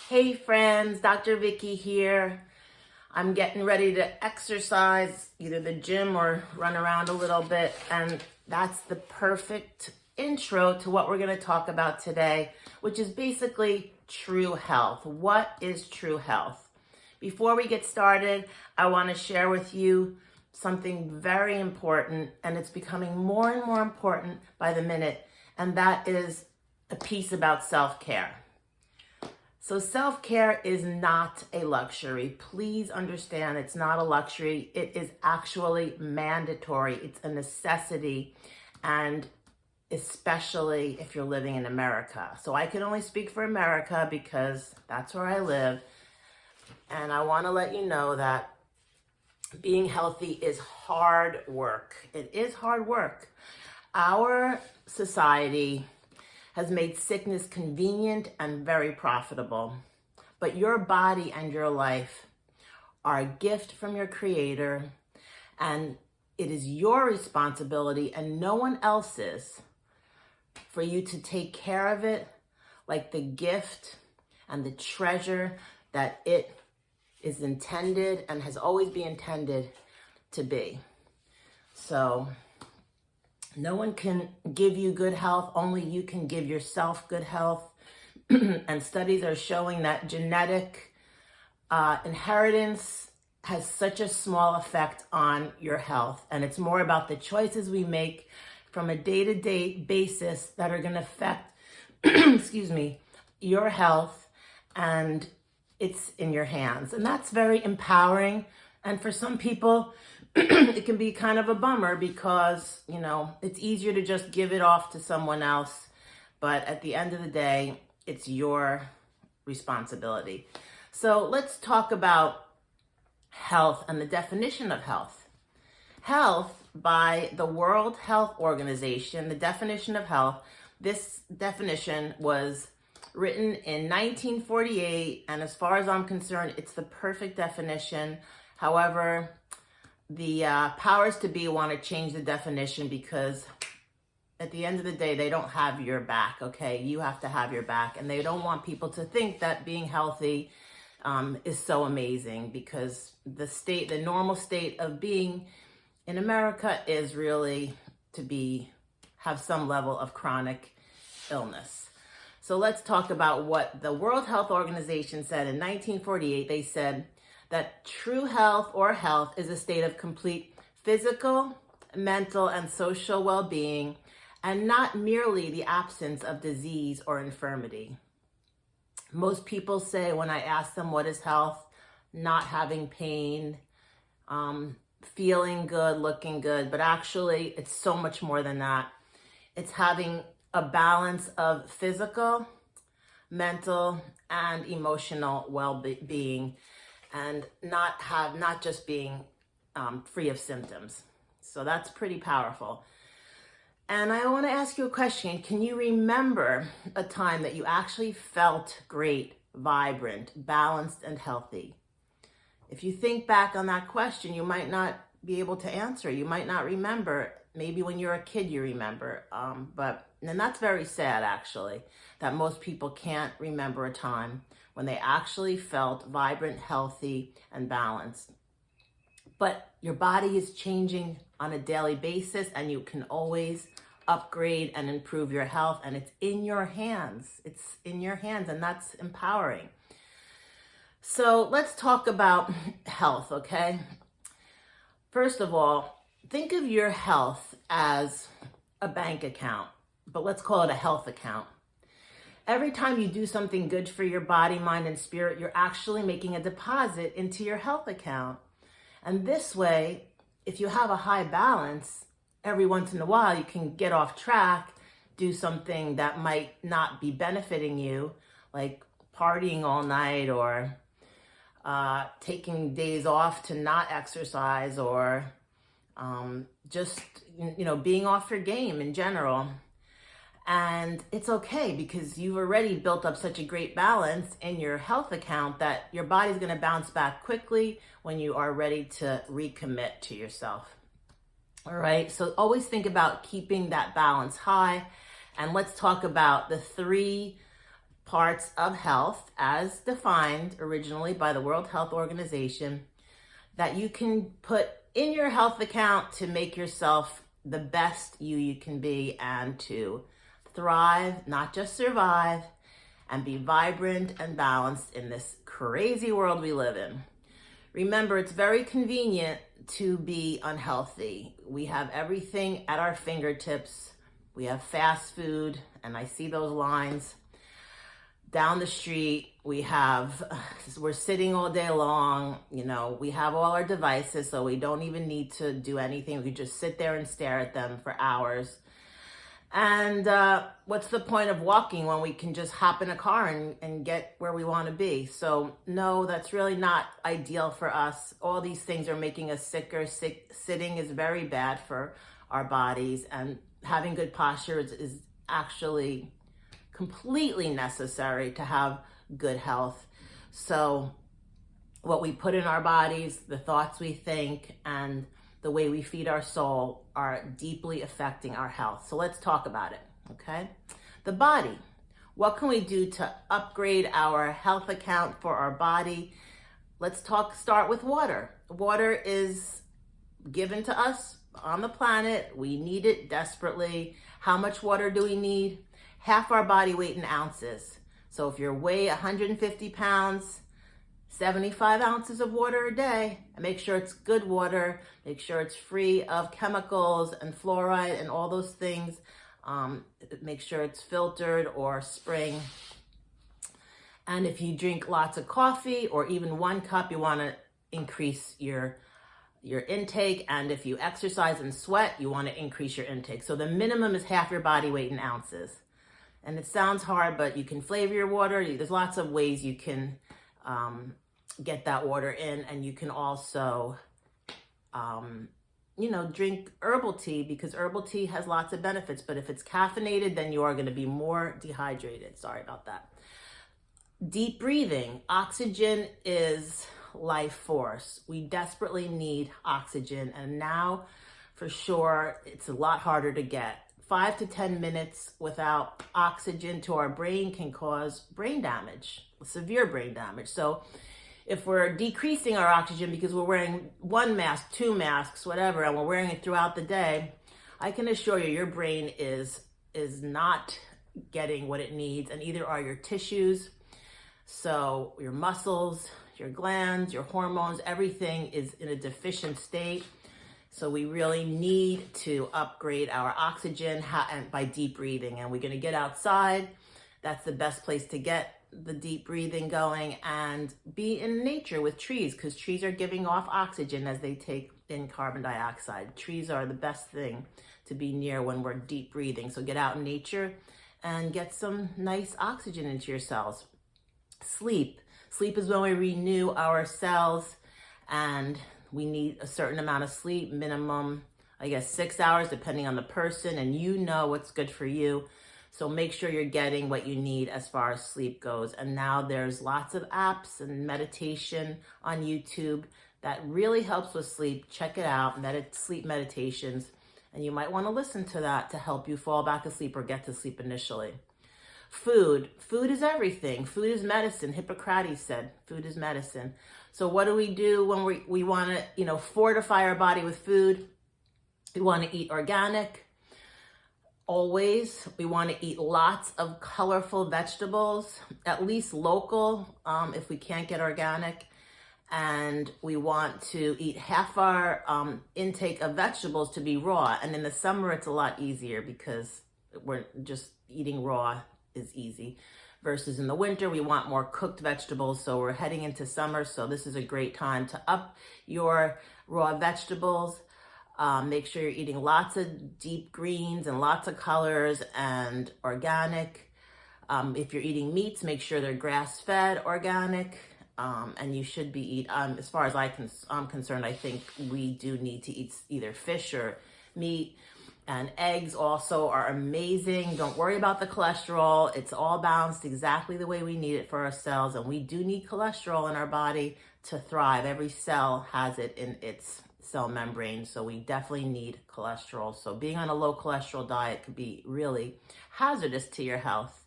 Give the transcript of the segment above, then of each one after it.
Hey friends, Dr. Vickie here. I'm getting ready to exercise, either the gym or run around a little bit, and that's the perfect intro to what we're going to talk about today, which is basically true health. What is true health? Before we get started, I want to share with you something very important, and it's becoming more and more important by the minute, and that is a piece about self-care. So self-care is not a luxury. Please understand it's not a luxury. It is actually mandatory. It's a necessity, and especially if you're living in America. So I can only speak for America because that's where I live. And I want to let you know that being healthy is hard work. It is hard work. Our society has made sickness convenient and very profitable. But your body and your life are a gift from your Creator, and it is your responsibility and no one else's for you to take care of it like the gift and the treasure that it is intended and has always been intended to be. So no one can give you good health, only you can give yourself good health. And studies are showing that genetic inheritance has such a small effect on your health. And it's more about the choices we make from a day-to-day basis that are going to affect, your health, and it's in your hands. And that's very empowering. And for some people, it can be kind of a bummer because, it's easier to just give it off to someone else. But at the end of the day, it's your responsibility. So let's talk about health and the definition of health. Health, by the World Health Organization, the definition of health, this definition was written in 1948. And as far as I'm concerned, it's the perfect definition. However, the powers to be want to change the definition because at the end of the day, they don't have your back, okay? You have to have your back. And they don't want people to think that being healthy is so amazing, because the normal state of being in America is really to have some level of chronic illness. So let's talk about what the World Health Organization said in 1948. They said that true health or health is a state of complete physical, mental, and social well-being, and not merely the absence of disease or infirmity. Most people say, when I ask them what is health, not having pain, feeling good, looking good, but actually it's so much more than that. It's having a balance of physical, mental, and emotional well-being, and not just being free of symptoms. So that's pretty powerful. And I want to ask you a question. Can you remember a time that you actually felt great, vibrant, balanced, and healthy? If you think back on that question, you might not be able to answer. You might not remember. Maybe when you're a kid you remember. And that's very sad, actually, that most people can't remember a time when they actually felt vibrant, healthy, and balanced. But your body is changing on a daily basis, and you can always upgrade and improve your health, and it's in your hands. It's in your hands, and that's empowering. So let's talk about health, okay? First of all, think of your health as a bank account, but let's call it a health account. Every time you do something good for your body, mind, and spirit, you're actually making a deposit into your health account. And this way, if you have a high balance, every once in a while you can get off track, do something that might not be benefiting you, like partying all night, or taking days off to not exercise, or just being off your game in general. And it's okay, because you've already built up such a great balance in your health account that your body's going to bounce back quickly when you are ready to recommit to yourself. All right, so always think about keeping that balance high. And let's talk about the 3 parts of health as defined originally by the World Health Organization that you can put in your health account to make yourself the best you can be and to thrive, not just survive, and be vibrant and balanced in this crazy world we live in. Remember, it's very convenient to be unhealthy. We have everything at our fingertips. We have fast food, and I see those lines down the street. We're sitting all day long. We have all our devices, so we don't even need to do anything. We just sit there and stare at them for hours. And what's the point of walking when we can just hop in a car and get where we want to be? So no, that's really not ideal for us. All these things are making us sicker. Sitting is very bad for our bodies, and having good posture is actually completely necessary to have good health. So what we put in our bodies, the thoughts we think, and the way we feed our soul are deeply affecting our health. So let's talk about it, okay? The body. What can we do to upgrade our health account for our body? Let's start with water. Water is given to us on the planet. We need it desperately. How much water do we need? Half our body weight in ounces. So if you weigh 150 pounds, 75 ounces of water a day, and make sure it's good water, make sure it's free of chemicals and fluoride and all those things. Make sure it's filtered or spring. And if you drink lots of coffee or even 1 cup, you want to increase your intake. And if you exercise and sweat, you want to increase your intake. So the minimum is half your body weight in ounces. And it sounds hard, but you can flavor your water. There's lots of ways you can get that water in, and you can also, drink herbal tea, because herbal tea has lots of benefits, but if it's caffeinated, then you are going to be more dehydrated. Sorry about that. Deep breathing. Oxygen is life force. We desperately need oxygen, and now for sure, it's a lot harder to get. 5 to 10 minutes without oxygen to our brain can cause brain damage, severe brain damage. So if we're decreasing our oxygen because we're wearing 1 mask, 2 masks, whatever, and we're wearing it throughout the day, I can assure you your brain is not getting what it needs, and either are your tissues, so your muscles, your glands, your hormones, everything is in a deficient state. So we really need to upgrade our oxygen by deep breathing. And we're going to get outside. That's the best place to get the deep breathing going, and be in nature with trees, because trees are giving off oxygen as they take in carbon dioxide. Trees are the best thing to be near when we're deep breathing. So get out in nature and get some nice oxygen into your cells. Sleep. Sleep is when we renew our cells, and we need a certain amount of sleep, minimum, 6 hours, depending on the person, and you know what's good for you. So make sure you're getting what you need as far as sleep goes. And now there's lots of apps and meditation on YouTube that really helps with sleep. Check it out, sleep meditations. And you might want to listen to that to help you fall back asleep or get to sleep initially. Food. Food is everything. Food is medicine. Hippocrates said food is medicine. So what do we do when we want to, fortify our body with food? We want to eat organic. Always. We want to eat lots of colorful vegetables, at least local, if we can't get organic. And we want to eat half our intake of vegetables to be raw. And in the summer, it's a lot easier because we're just eating raw is easy. Versus in the winter, we want more cooked vegetables. So we're heading into summer. So this is a great time to up your raw vegetables. Make sure you're eating lots of deep greens and lots of colors and organic. If you're eating meats, make sure they're grass-fed, organic. And you should be as far as I'm concerned, I think we do need to eat either fish or meat. And eggs also are amazing. Don't worry about the cholesterol. It's all balanced exactly the way we need it for our cells. And we do need cholesterol in our body to thrive. Every cell has it in its cell membrane. So we definitely need cholesterol. So being on a low cholesterol diet could be really hazardous to your health.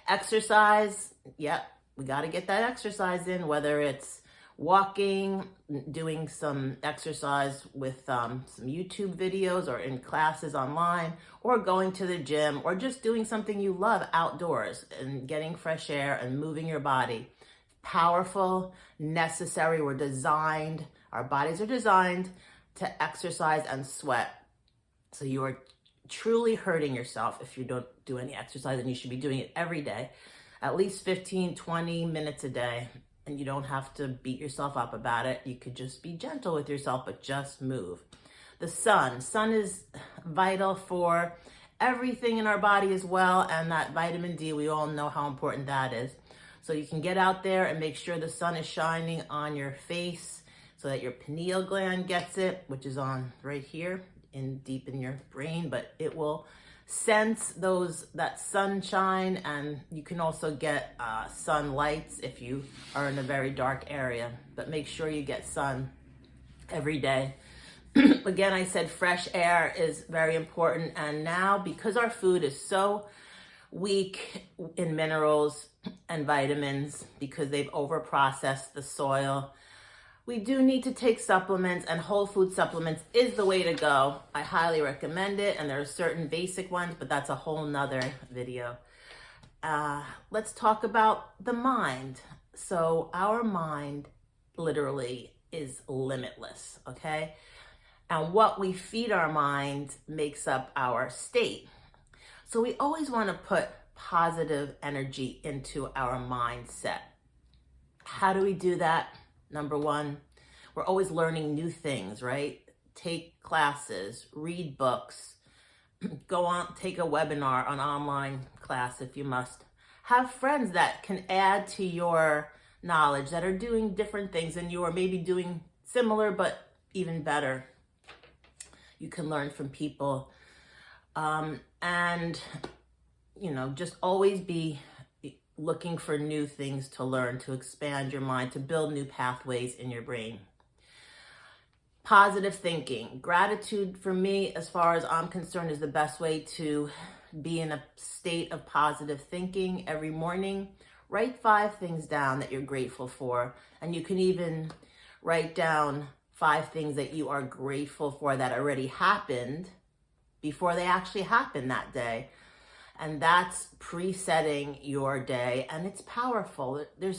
Exercise, yep, we got to get that exercise in, whether it's walking, doing some exercise with some YouTube videos or in classes online, or going to the gym, or just doing something you love outdoors and getting fresh air and moving your body. Powerful, necessary. Our bodies are designed to exercise and sweat. So you are truly hurting yourself if you don't do any exercise, and you should be doing it every day, at least 15, 20 minutes a day. And you don't have to beat yourself up about it. You could just be gentle with yourself, but just move. The sun is vital for everything in our body as well. And that vitamin D, we all know how important that is. So you can get out there and make sure the sun is shining on your face so that your pineal gland gets it, which is on right here deep in your brain, but it will sense that sunshine. And you can also get sunlights if you are in a very dark area, but make sure you get sun every day. Again, I said fresh air is very important. And now, because our food is so weak in minerals and vitamins, because they've overprocessed the soil, we do need to take supplements, and whole food supplements is the way to go. I highly recommend it, and there are certain basic ones, but that's a whole nother video. Let's talk about the mind. So our mind literally is limitless, okay? And what we feed our mind makes up our state. So we always want to put positive energy into our mindset. How do we do that? Number one, we're always learning new things, right? Take classes, read books, go on, take a webinar, an online class if you must. Have friends that can add to your knowledge, that are doing different things than you, or maybe doing similar but even better. You can learn from people. And, just always be looking for new things to learn, to expand your mind, to build new pathways in your brain. Positive thinking. Gratitude, for me, as far as I'm concerned, is the best way to be in a state of positive thinking every morning. Write 5 things down that you're grateful for. And you can even write down 5 things that you are grateful for that already happened before they actually happened that day. And that's presetting your day, and it's powerful. There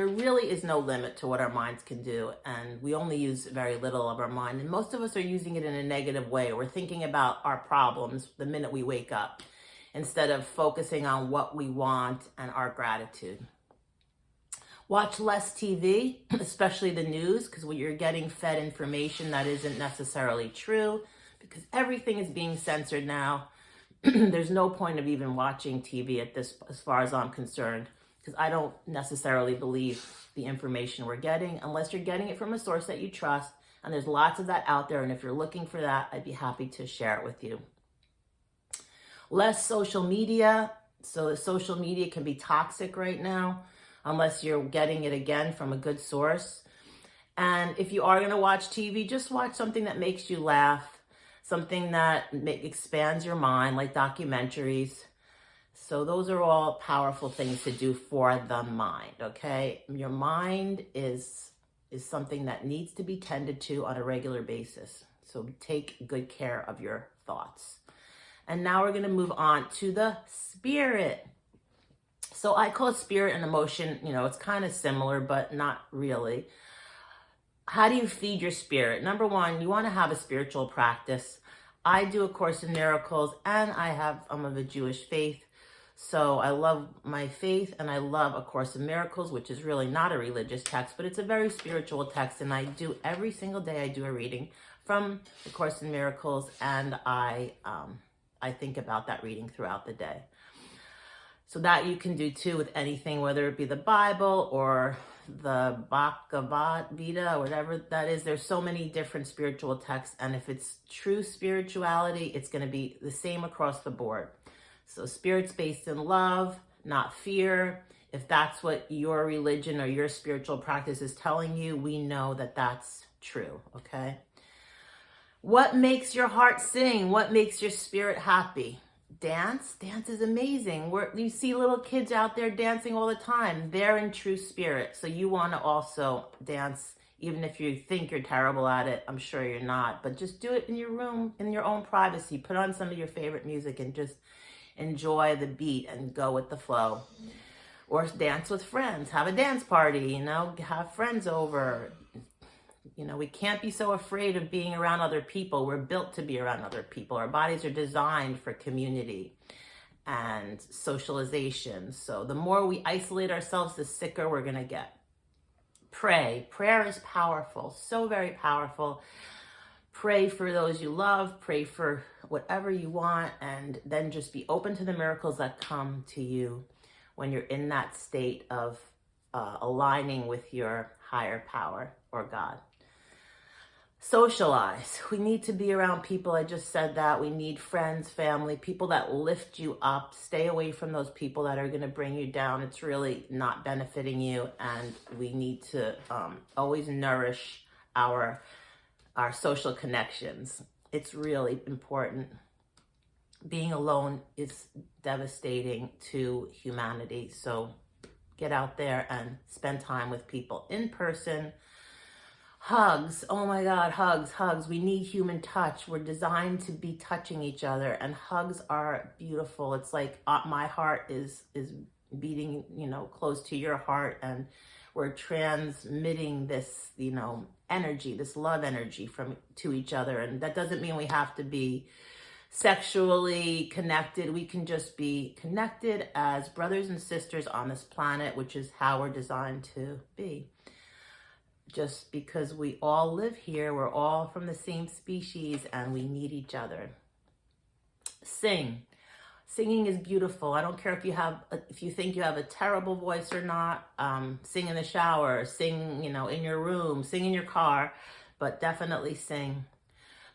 really is no limit to what our minds can do, and we only use very little of our mind. And most of us are using it in a negative way. We're thinking about our problems the minute we wake up, instead of focusing on what we want and our gratitude. Watch less TV, especially the news, because when you're getting fed information that isn't necessarily true, because everything is being censored now. There's no point of even watching TV as far as I'm concerned, because I don't necessarily believe the information we're getting unless you're getting it from a source that you trust. And there's lots of that out there. And if you're looking for that, I'd be happy to share it with you. Less social media. So the social media can be toxic right now, unless you're getting it again from a good source. And if you are going to watch TV, just watch something that makes you laugh. Something that expands your mind, like documentaries. So those are all powerful things to do for the mind, okay? Your mind is something that needs to be tended to on a regular basis. So take good care of your thoughts. And now we're going to move on to the spirit. So I call spirit and emotion, it's kind of similar, but not really. How do you feed your spirit? Number one, you want to have a spiritual practice. I do A Course in Miracles, and I'm of a Jewish faith. So I love my faith, and I love A Course in Miracles, which is really not a religious text, but it's a very spiritual text. And I do every single day, I do a reading from A Course in Miracles, and I think about that reading throughout the day. So that you can do too with anything, whether it be the Bible or the Bhagavad Gita, or whatever that is. There's so many different spiritual texts, and if it's true spirituality, it's going to be the same across the board. So spirit's based in love, not fear. If that's what your religion or your spiritual practice is telling you, we know that that's true, okay? What makes your heart sing? What makes your spirit happy? Dance is amazing. You see little kids out there dancing all the time. They're in true spirit. So you want to also dance, even if you think you're terrible at it. I'm sure you're not, but just do it in your room, in your own privacy. Put on some of your favorite music and just enjoy the beat and go with the flow. Or dance with friends. Have a dance party, have friends over. We can't be so afraid of being around other people. We're built to be around other people. Our bodies are designed for community and socialization. So the more we isolate ourselves, the sicker we're going to get. Pray. Prayer is powerful, so very powerful. Pray for those you love. Pray for whatever you want, and then just be open to the miracles that come to you when you're in that state of aligning with your higher power or God. Socialize. We need to be around people. I just said that. We need friends, family, people that lift you up. Stay away from those people that are going to bring you down. It's really not benefiting you. And we need to always nourish our social connections. It's really important. Being alone is devastating to humanity. So get out there and spend time with people in person. Hugs. Oh my God, hugs. We need human touch. We're designed to be touching each other, and hugs are beautiful. It's like my heart is beating, close to your heart, and we're transmitting this, energy, this love energy to each other. And that doesn't mean we have to be sexually connected. We can just be connected as brothers and sisters on this planet, which is how we're designed to be. Just because we all live here, we're all from the same species, and we need each other. Sing. Singing is beautiful. I don't care if you think you have a terrible voice or not. Sing in the shower, sing, in your room, sing in your car, but definitely sing.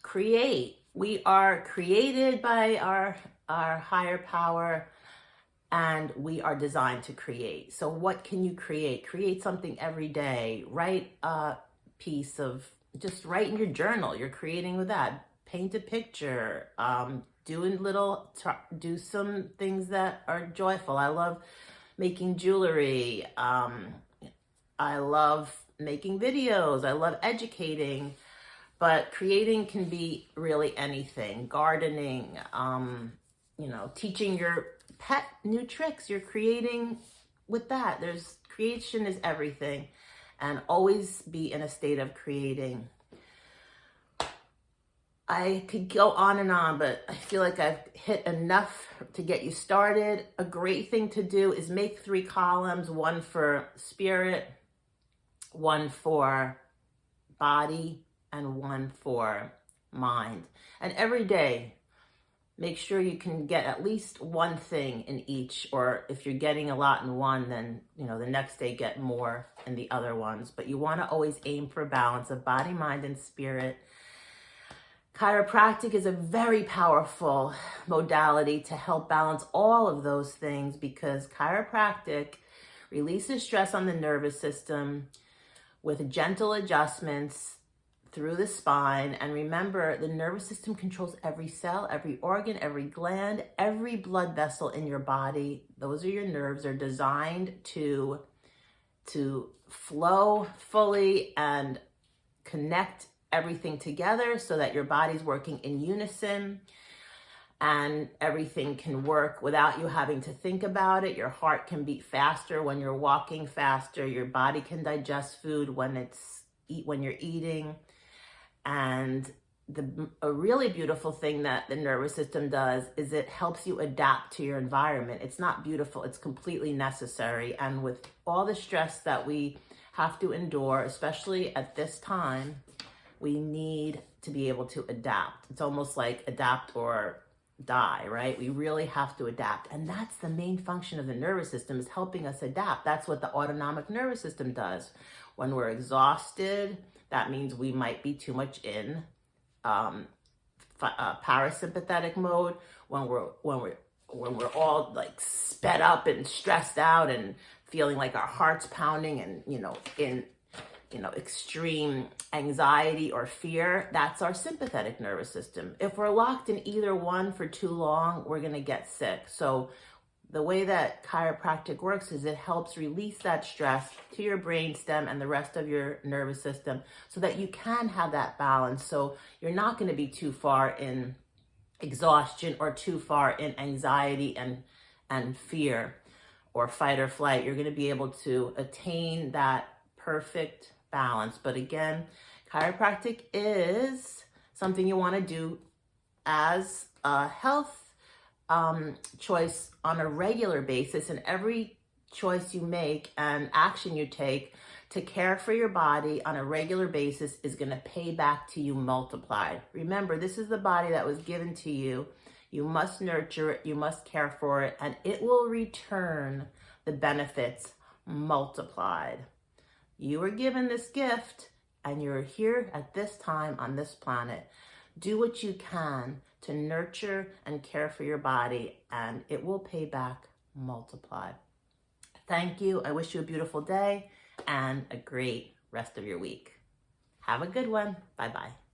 Create. We are created by our higher power, and we are designed to create. So what can you create? Create something every day. Write a piece of, just write in your journal. You're creating with that. Paint a picture. Do some things that are joyful. I love making jewelry. I love making videos. I love educating. But creating can be really anything. Gardening, teaching your pet new tricks. You're creating with that. Creation is everything, and always be in a state of creating. I could go on and on, but I feel like I've hit enough to get you started. A great thing to do is make 3 columns, one for spirit, one for body, and one for mind. And every day, make sure you can get at least one thing in each, or if you're getting a lot in one, then, the next day get more in the other ones. But you want to always aim for balance of body, mind, and spirit. Chiropractic is a very powerful modality to help balance all of those things, because chiropractic releases stress on the nervous system with gentle adjustments through the spine. And remember, the nervous system controls every cell, every organ, every gland, every blood vessel in your body. Those are your nerves. They're designed to flow fully and connect everything together so that your body's working in unison, and everything can work without you having to think about it. Your heart can beat faster when you're walking faster. Your body can digest food when you're eating. And a really beautiful thing that the nervous system does is it helps you adapt to your environment. It's not beautiful, it's completely necessary. And with all the stress that we have to endure, especially at this time, we need to be able to adapt. It's almost like adapt or die, right? We really have to adapt. And that's the main function of the nervous system, is helping us adapt. That's what the autonomic nervous system does. When we're exhausted, that means we might be too much in parasympathetic mode. When we're all like sped up and stressed out and feeling like our heart's pounding and, in extreme anxiety or fear, that's our sympathetic nervous system. If we're locked in either one for too long, we're going to get sick. So the way that chiropractic works is it helps release that stress to your brainstem and the rest of your nervous system so that you can have that balance. So you're not going to be too far in exhaustion or too far in anxiety and fear or fight or flight. You're going to be able to attain that perfect balance. But again, chiropractic is something you want to do as a health choice on a regular basis, and every choice you make and action you take to care for your body on a regular basis is going to pay back to you multiplied. Remember, this is the body that was given to you. You must nurture it, you must care for it, and it will return the benefits multiplied. You were given this gift and you're here at this time on this planet. Do what you can to nurture and care for your body, and it will pay back multiplied. Thank you. I wish you a beautiful day and a great rest of your week. Have a good one. Bye-bye.